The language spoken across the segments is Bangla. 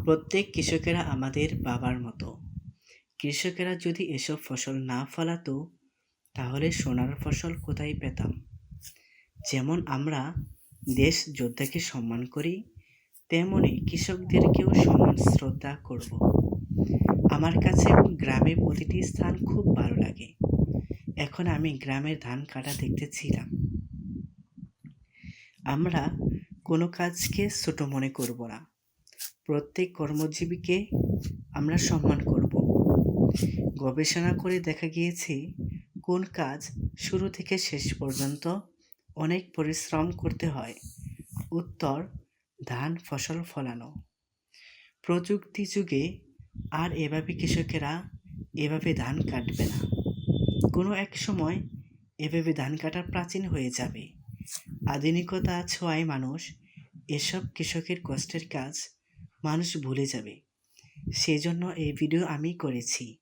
প্রত্যেক কৃষকেরা আমাদের বাবার মতো। কৃষকেরা যদি এসব ফসল না ফলাতো তাহলে সোনার ফসল কোথায় পেতাম? যেমন আমরা দেশ যোদ্ধাকে সম্মান করি, তেমনি কৃষকদেরকেও সম্মান শ্রদ্ধা করব। আমার কাছে গ্রামের প্রতিটি স্থান খুব ভালো লাগে। এখন আমি গ্রামের ধান কাটা দেখতেছিলাম। আমরা কোনো কাজকে ছোট মনে করব না। প্রত্যেক কর্মজীবীকে আমরা সম্মান করব। গবেষণা করে দেখা গিয়েছে কোন কাজ শুরু থেকে শেষ পর্যন্ত অনেক পরিশ্রম করতে হয়। উত্তর, ধান ফসল ফলানো। প্রযুক্তি যুগে আর এভাবে কৃষকেরা এভাবে ধান কাটবে না। কোনো এক সময় এভাবে ধান কাটা প্রাচীন হয়ে যাবে। আধুনিকতা ছোঁয়ায় মানুষ এসব কৃষকের কষ্টের কাজ মানুষ ভুলে যাবে। সেজন্য এই ভিডিও আমি করেছি।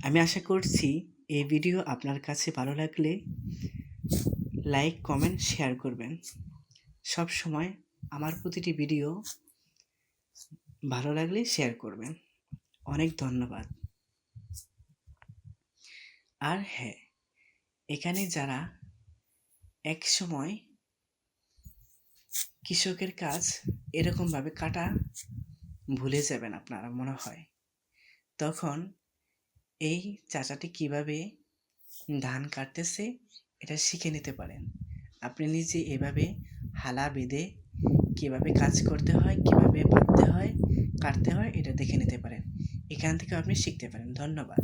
আমি আশা করছি এই ভিডিও আপনার কাছে ভালো লাগলে লাইক, কমেন্ট, শেয়ার করবেন। সব সময় আমার প্রতিটি ভিডিও ভালো লাগলে শেয়ার করবেন। অনেক ধন্যবাদ। আর হ্যাঁ, এখানে যারা এক সময় কৃষকের কাজ এরকমভাবে কাটা ভুলে যাবেন আপনারা মনে হয়, তখন এই চাচাটি কিভাবে ধান কাটতেছে এটা শিখে নিতে পারেন। আপনি নিজে এভাবে হালা বেঁধে কিভাবে কাজ করতে হয়, কিভাবে বাঁধতে হয়, কাটতে হয় এটা দেখে নিতে পারেন। এখান থেকে আপনি শিখতে পারেন। ধন্যবাদ।